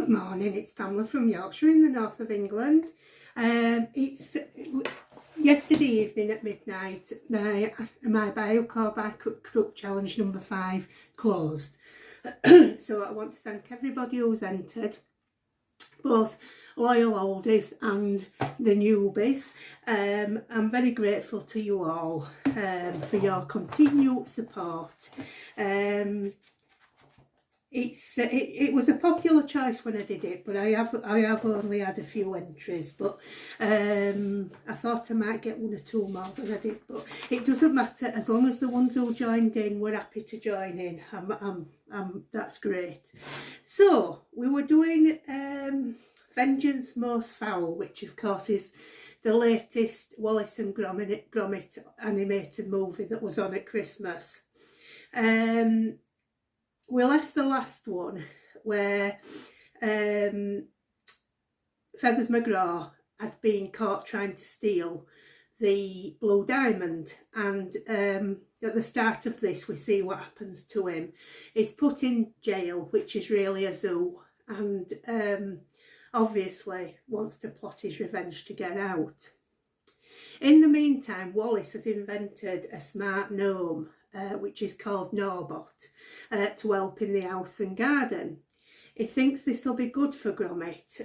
Good morning, it's Pamela from Yorkshire in the north of England. It's yesterday evening at midnight, my by hook or by crook challenge number 5 closed. So I want to thank everybody who's entered, both loyal oldies and the newbies. I'm very grateful to you all for your continued support. It was a popular choice when I did it, but I have only had a few entries, but I thought I might get 1 or 2 more than I did, but it doesn't matter as long as the ones who joined in were happy to join in. That's great. So we were doing Vengeance Most Fowl, which of course is the latest Wallace and Gromit animated movie that was on at Christmas. We left the last one where Feathers McGraw had been caught trying to steal the blue diamond, and at the start of this we see what happens to him. He's put in jail, which is really a zoo, and obviously wants to plot his revenge to get out. In the meantime, Wallace has invented a smart gnome, which is called Norbot, to help in the house and garden. He thinks this will be good for Gromit,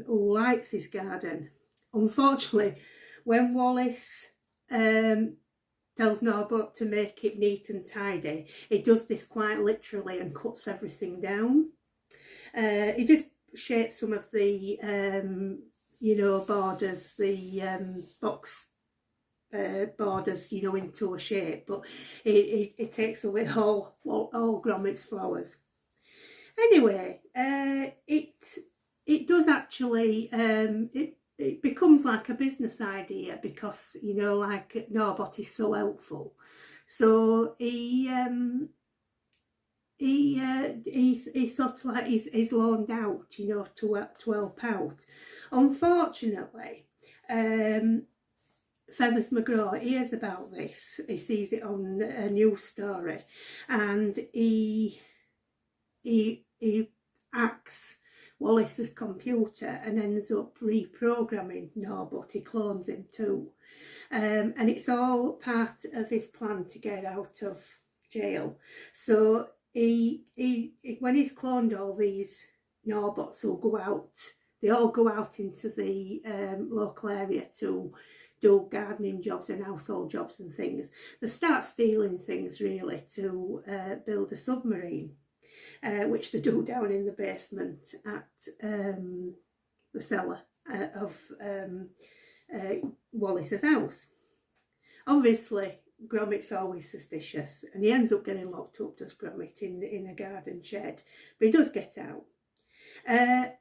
who likes his garden. Unfortunately, when Wallace tells Norbot to make it neat and tidy, he does this quite literally and cuts everything down. He just shapes some of the borders, the box borders, into a shape, but it takes away all Gromit's flowers. Anyway, it does actually, it becomes like a business idea because, like Norbot is so helpful. So he sort of like he's loaned out, to help out. Unfortunately, Feathers McGraw hears about this. He sees it on a news story, and he hacks Wallace's computer and ends up reprogramming Norbot. He clones him too, and it's all part of his plan to get out of jail. So he when he's cloned all these Norbots, will go out. They all go out into the local area to do gardening jobs and household jobs and things. They start stealing things really to build a submarine, which they do down in the basement at the cellar of Wallace's house. Obviously, Gromit's always suspicious, and he ends up getting locked up, does Gromit, in a garden shed, but he does get out.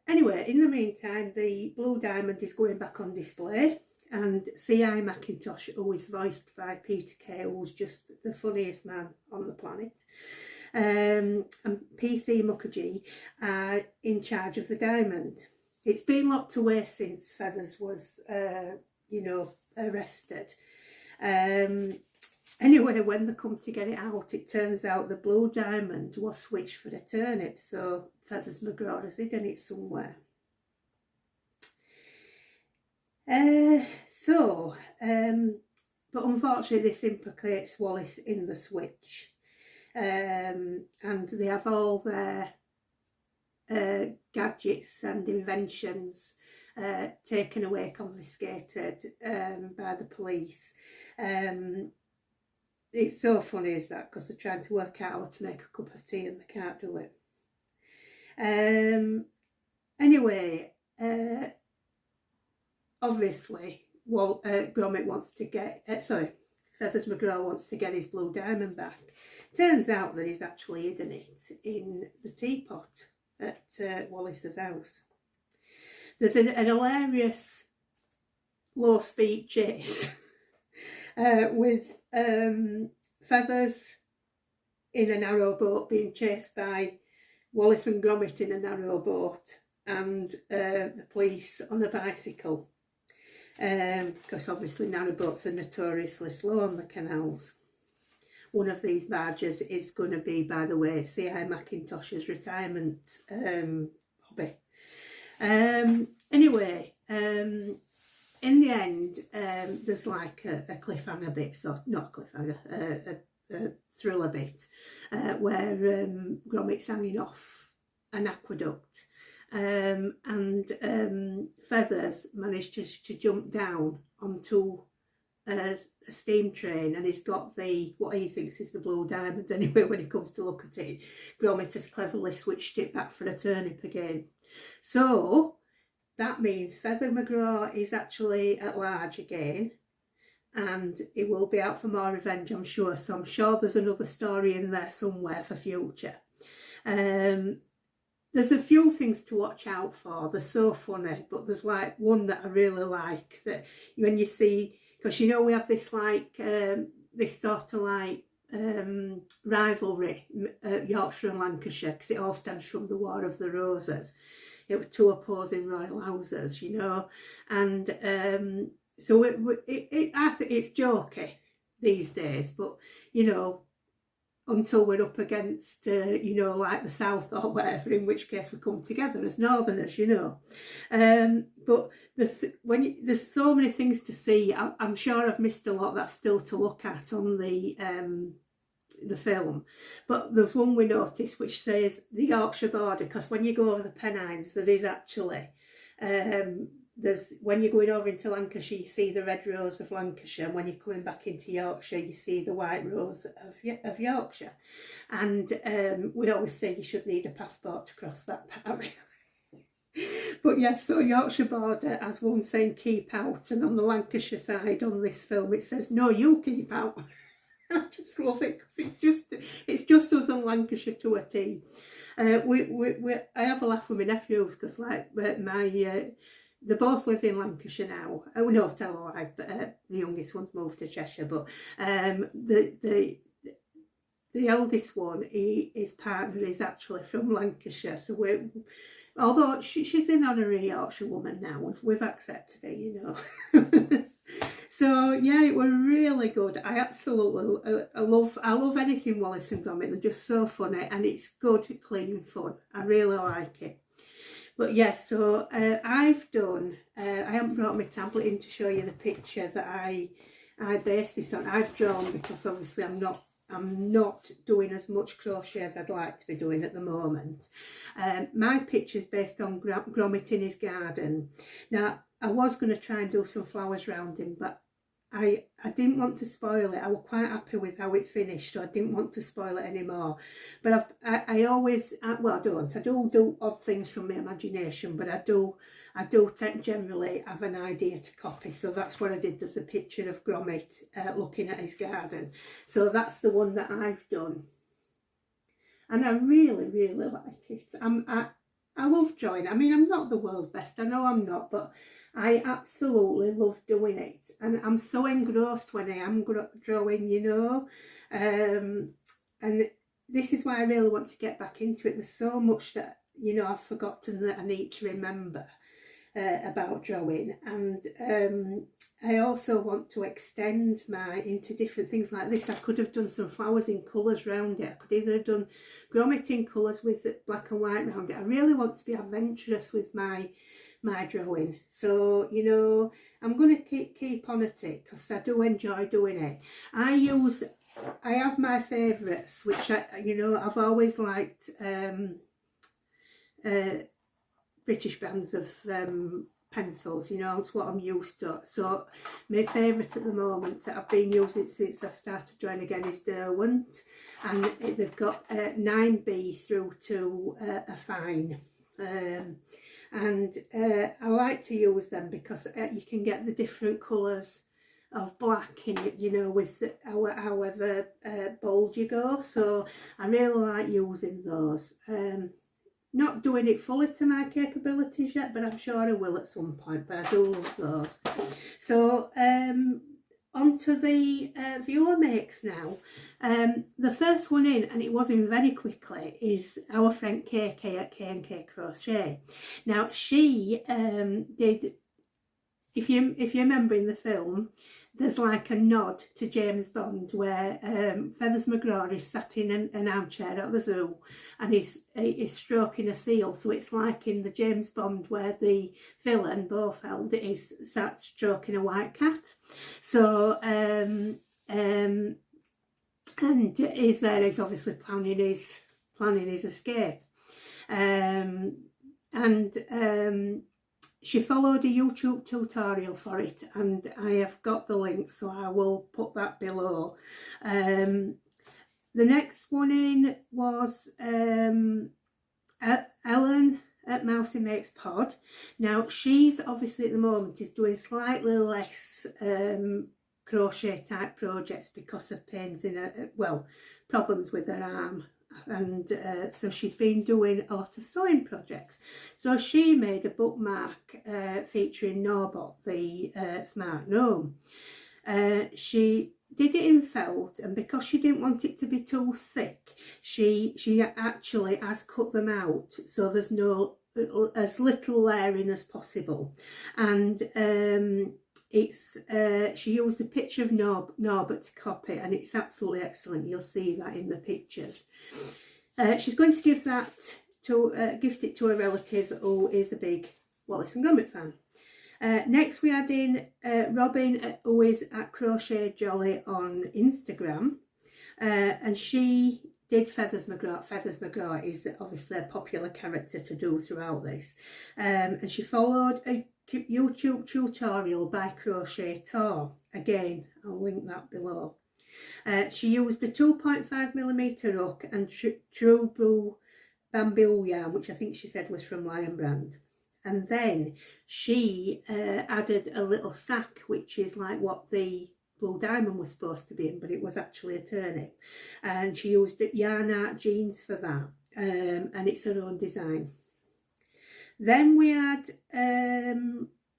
Anyway, in the meantime, the blue diamond is going back on display, and C.I. Macintosh, who is voiced by Peter Kay, who's just the funniest man on the planet, and P.C. Mukherjee are in charge of the diamond. It's been locked away since Feathers was, arrested. Anyway, when they come to get it out, it turns out the blue diamond was switched for a turnip, so Feathers McGraw has hidden it somewhere. But unfortunately this implicates Wallace in the switch, and they have all their gadgets and inventions taken away, confiscated by the police. It's so funny is that, because they're trying to work out how to make a cup of tea and they can't do it. Anyway, obviously, Gromit wants to get, Feathers McGraw wants to get his blue diamond back. Turns out that he's actually hidden it in the teapot at Wallace's house. There's an hilarious low-speed chase with Feathers in a narrow boat being chased by Wallace and Gromit in a narrow boat, and the police on a bicycle, because obviously narrow boats are notoriously slow on the canals. One of these barges is going to be, by the way, C.I. Macintosh's retirement hobby. Anyway, in the end, there's like a cliffhanger bit, so not a cliffhanger, a thriller bit, where Gromit's hanging off an aqueduct, and Feathers managed to jump down onto a steam train, and he's got what he thinks is the blue diamond. Anyway, when he comes to look at it, Gromit has cleverly switched it back for a turnip again. So that means Feather McGraw is actually at large again, and it will be out for more revenge, I'm sure. So I'm sure there's another story in there somewhere for future. There's a few things to watch out for. They're so funny, but there's like one that I really like, that when you see, because you know we have this like this sort of like rivalry, Yorkshire and Lancashire, because it all stems from the War of the Roses. It was two opposing royal houses, you know, and so I think it's jokey these days, but you know, until we're up against you know, like the South or whatever, in which case we come together as Northerners, you know. But there's so many things to see. I'm sure I've missed a lot that's still to look at on the film, but there's one we noticed which says the Yorkshire border, because when you go over the Pennines, there is actually there's, when you're going over into Lancashire, you see the red rose of Lancashire, and when you're coming back into Yorkshire, you see the white rose of Yorkshire. And we always say you should need a passport to cross that part. But yes, so Yorkshire border has one saying keep out, and on the Lancashire side on this film it says no, you keep out. I just love it, because it's just us in Lancashire to a T. I have a laugh with my nephews, because like they both live in Lancashire now. Oh no, tell a lie, but the youngest one's moved to Cheshire. But the eldest one, his partner is actually from Lancashire. So although she's an honorary Yorkshire woman now, we've accepted her, you know. So yeah, it was really good. I absolutely I love anything Wallace and Gromit. They're just so funny, and it's good, clean fun. I really like it. But yes, so I've done. I haven't brought my tablet in to show you the picture that I based this on. I've drawn, because obviously I'm not doing as much crochet as I'd like to be doing at the moment. My picture is based on Gromit in his garden. Now I was going to try and do some flowers around him, but I didn't want to spoil it. I was quite happy with how it finished, so I didn't want to spoil it anymore. But I always, well, I don't. I do odd things from my imagination, but I do generally have an idea to copy. So that's what I did. There's a picture of Gromit looking at his garden. So that's the one that I've done. And I really, really like it. I love drawing. I mean, I'm not the world's best. I know I'm not, but I absolutely love doing it. And I'm so engrossed when I am drawing, you know. And this is why I really want to get back into it. There's so much that, you know, I've forgotten that I need to remember about drawing. And I also want to extend into different things like this. I could have done some flowers in colours around it. I could either have done Gromit in colours with black and white around it. I really want to be adventurous with my drawing. So, you know, I'm going to keep on at it, because I do enjoy doing it. I have my favourites, which you know, I've always liked British brands of pencils, you know, it's what I'm used to. So my favourite at the moment that I've been using since I started drawing again is Derwent, and they've got 9B through to a fine. And I like to use them because you can get the different colours of black in it, you know, with however bold you go. So I really like using those. Not doing it fully to my capabilities yet, but I'm sure I will at some point. But I do love those. So on to the viewer makes now. The first one in, and it was in very quickly, is our friend KK at K&K Crochet. Now she did, if you remember in the film, there's like a nod to James Bond where Feathers McGraw is sat in an armchair at the zoo and he's stroking a seal. So it's like in the James Bond where the villain, Fowl, is sat stroking a white cat. So, and he's there, he's obviously planning his escape. She followed a YouTube tutorial for it, and I have got the link, so I will put that below. The next one in was Ellen at Mousy Makes Pod. Now, she's obviously at the moment is doing slightly less crochet type projects because of pains in her, well, problems with her arm. And so she's been doing a lot of sewing projects. So she made a bookmark featuring Norbot, the smart gnome. She did it in felt, and because she didn't want it to be too thick, she actually has cut them out so there's no as little layering as possible. And she used a picture of Norbert to copy, and it's absolutely excellent. You'll see that in the pictures. She's going to give that to gift it to a relative who is a big Wallace and Gromit fan. Next we had in Robyn, who is at Crochet Jolly on Instagram, and she did Feathers McGraw. Feathers McGraw is obviously a popular character to do throughout this, and she followed a YouTube tutorial by Crochet Tor. Again, I'll link that below. She used a 2.5mm hook and true blue bamboo yarn, which I think she said was from Lion Brand. And then she added a little sack, which is like what the Blue Diamond was supposed to be in, but it was actually a turnip. And she used yarn art jeans for that, and it's her own design. Then we had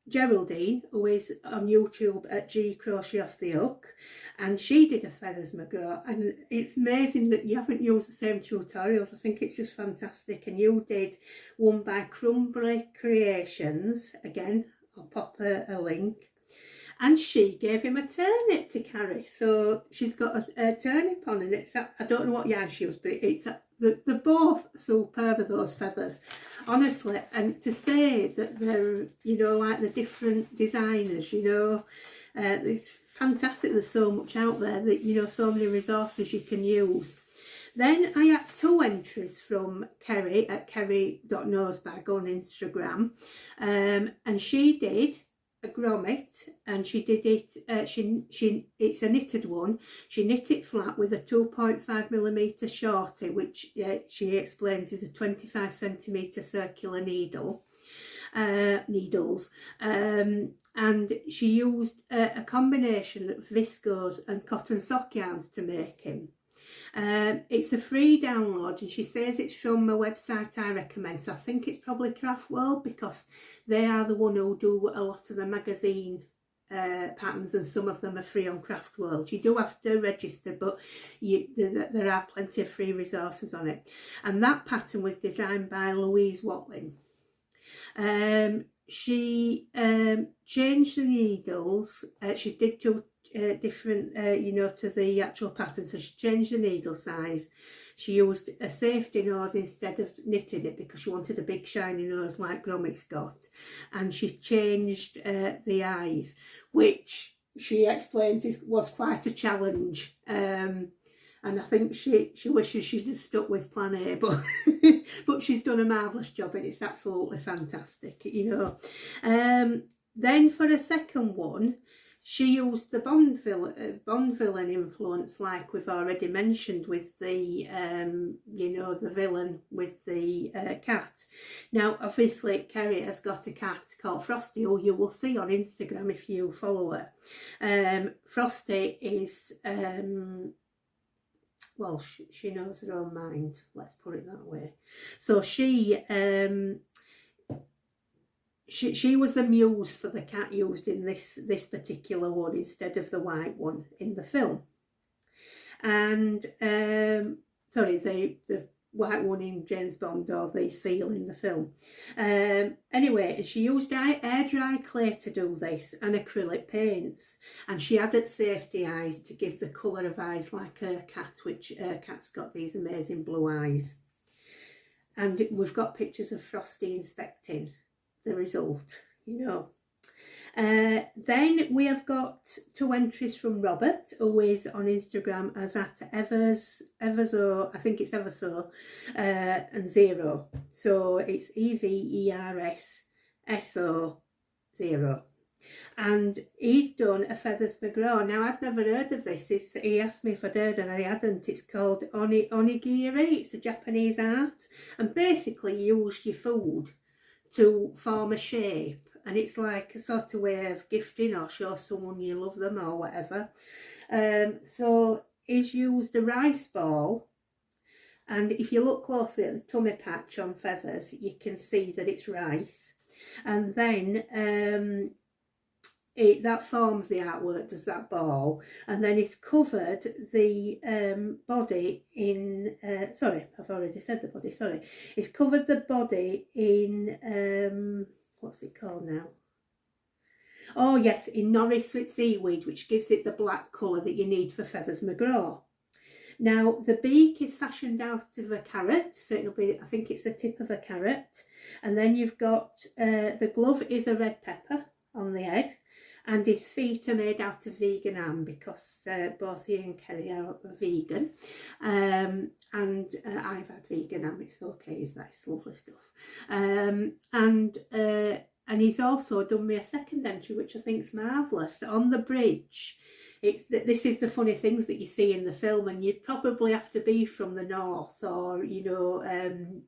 Geraldine, who is on YouTube at G Crochet Off the Hook, and she did a Feathers McGraw, and it's amazing that you haven't used the same tutorials. I think it's just fantastic. And you did one by Crumbly Creations. Again, I'll pop a link. And she gave him a turnip to carry, so she's got a turnip on, and it's I don't know what yarn she used, but it's they're both superb, those feathers, honestly. And to say that they're, you know, like the different designers, you know, it's fantastic. There's so much out there that, you know, so many resources you can use. Then I had two entries from Kerry at kerry.nosebag on Instagram, and she did a grommet, and she did it, it's a knitted one. She knit it flat with a 2.5mm shorty, which she explains is a 25cm circular needles, and she used a combination of viscose and cotton sock yarns to make him. It's a free download, and she says it's from a website I recommend, so I think it's probably Craft World, because they are the one who do a lot of the magazine patterns, and some of them are free on Craft World. You do have to register, but there are plenty of free resources on it. And that pattern was designed by Louise Watling. She changed the needles. She did two different, you know, to the actual pattern. So she changed the needle size. She used a safety nose instead of knitting it, because she wanted a big shiny nose like Gromit's got. And she changed the eyes, which she explains was quite a challenge. And I think she wishes she'd have stuck with plan A, but but she's done a marvellous job, and it's absolutely fantastic, you know. Then for a second one, she used the Bond villain influence, like we've already mentioned, with the you know, the villain with the cat. Now obviously Kerry has got a cat called Frosty, who you will see on Instagram if you follow her. Frosty is well, she knows her own mind, let's put it that way. So she was the muse for the cat used in this particular one instead of the white one in the film. And sorry, the white one in James Bond or the seal in the film. Anyway, she used air dry clay to do this and acrylic paints, and she added safety eyes to give the colour of eyes like her cat, which her cat's got these amazing blue eyes. And we've got pictures of Frosty inspecting the result, you know. Then we have got 2 entries from Robert, who is on Instagram as at Everso, I think it's Everso, and 0. So it's EVERSSO 0. And he's done a Feathers McGraw. Now, I'd never heard of this. He asked me if I'd heard and I hadn't. It's called Onigiri. It's a Japanese art. And basically you use your food to form a shape. And it's like a sort of way of gifting or show someone you love them or whatever. So he's used a rice ball. And if you look closely at the tummy patch on Feathers, you can see that it's rice. And then that forms the artwork, does that ball, and then it's covered the body in, sorry, I've already said the body, sorry. It's covered the body in, what's it called now? Oh yes, in Norris with seaweed, which gives it the black colour that you need for Feathers McGraw. Now, the beak is fashioned out of a carrot, so it'll be, I think it's the tip of a carrot. And then you've got, the glove is a red pepper on the head, and his feet are made out of vegan ham because both he and Kerry are vegan. And I've had vegan ham, it's okay, it's lovely stuff. And he's also done me a second entry, which I think is marvellous. On the bridge, this is the funny things that you see in the film, and you'd probably have to be from the north or, you know,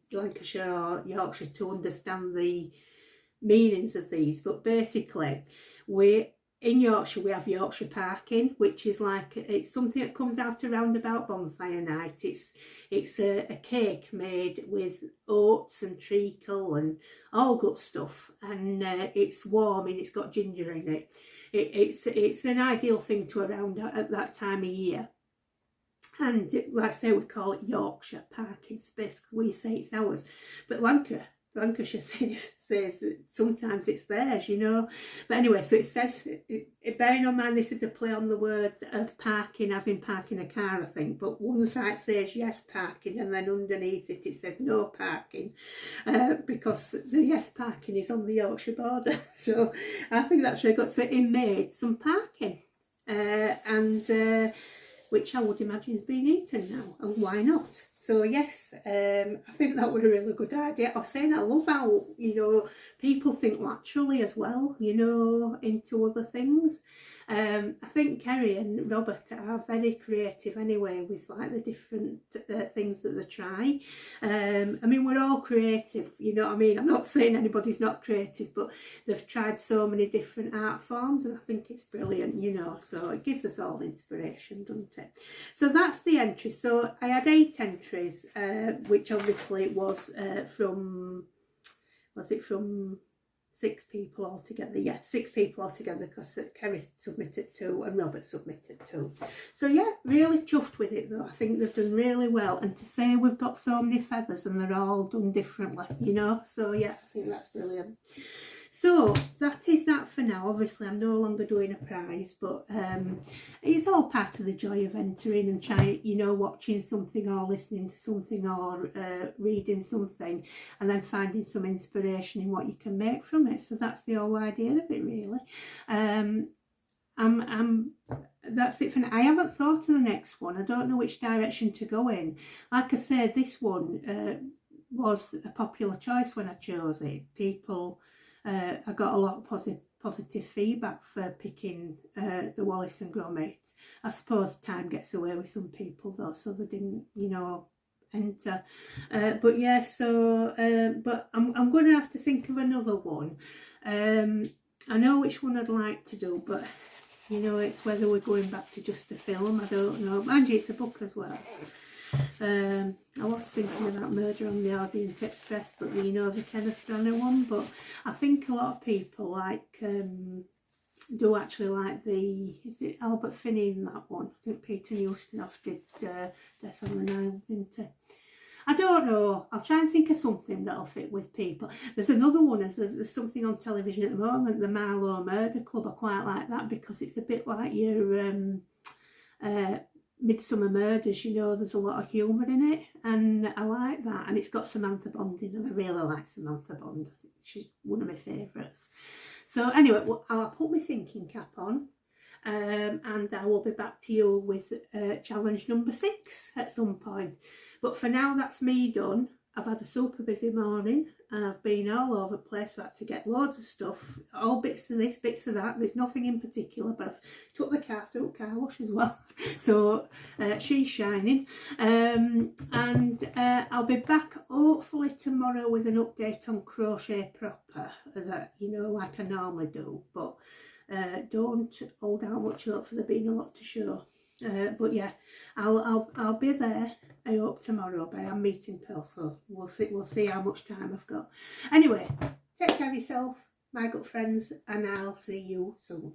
Lancashire or Yorkshire to understand the meanings of these. But basically, in Yorkshire we have Yorkshire parking, which is like, it's something that comes out around about bonfire night. It's a cake made with oats and treacle and all good stuff, and it's warm and it's got ginger in it. It's an ideal thing to around at that time of year. And like I say, we call it Yorkshire parking space. We say it's ours, but Lancashire says that sometimes it's theirs, you know. But anyway, so it says, bearing in mind this is the play on the word of parking, as in parking a car, I think. But one side says yes parking, and then underneath it says no parking, because the yes parking is on the Yorkshire border. So I think that's really good. So it made some parking, which I would imagine is being eaten now, and why not? So yes, I think that was a really good idea. I was saying, I love how, you know, people think laterally as well, you know, into other things. I think Kerry and Robert are very creative anyway with like the different things that they try. I mean, we're all creative, you know what I mean? I'm not saying anybody's not creative, but they've tried so many different art forms, and I think it's brilliant, you know, so it gives us all inspiration, doesn't it? So that's the entry. So I had 8 entries, which obviously was from 6 people altogether? Yeah, 6 people altogether, because Kerry submitted 2 and Robert submitted 2. So yeah, really chuffed with it though. I think they've done really well, and to say we've got so many feathers and they're all done differently, you know, so yeah, I think that's brilliant. So that is that for now. Obviously I'm no longer doing a prize, but it's all part of the joy of entering and trying, you know, watching something or listening to something or reading something, and then finding some inspiration in what you can make from it. So that's the whole idea of it, really. That's it for now. I haven't thought of the next one. I don't know which direction to go in. Like I said, this one was a popular choice when I chose it. People, I got a lot of positive feedback for picking the Wallace and Gromit. I suppose time gets away with some people though, so they didn't, you know, enter. But yeah, so but I'm going to have to think of another one. I know which one I'd like to do, but you know, it's whether we're going back to just a film. I don't know. Mind you, it's a book as well. I was thinking about Murder on the Orient Express, but you know, the Kenneth Branagh one. But I think a lot of people do actually like is it Albert Finney in that one? I think Peter Ustinov did Death on the Nile, didn't he? I don't know. I'll try and think of something that'll fit with people. There's another one, there's something on television at the moment, the Marlowe Murder Club. I quite like that because it's a bit like your Midsummer Murders, you know, there's a lot of humour in it, and I like that. And it's got Samantha Bond in, and I really like Samantha Bond. I think she's one of my favourites. So anyway, I'll put my thinking cap on, and I will be back to you with challenge number 6 at some point. But for now, that's me done. I've had a super busy morning and I've been all over the place. I had to get loads of stuff, all bits of this, bits of that. There's nothing in particular, but I've took the car through a car wash as well. So she's shining. And I'll be back hopefully tomorrow with an update on Crochet Proper, that, you know, like I normally do. But don't hold out much hope for there being a lot to show. But yeah, I'll be there, I hope, tomorrow, but I'm meeting Pearl, so we'll see how much time I've got. Anyway, take care of yourself, my good friends, and I'll see you soon.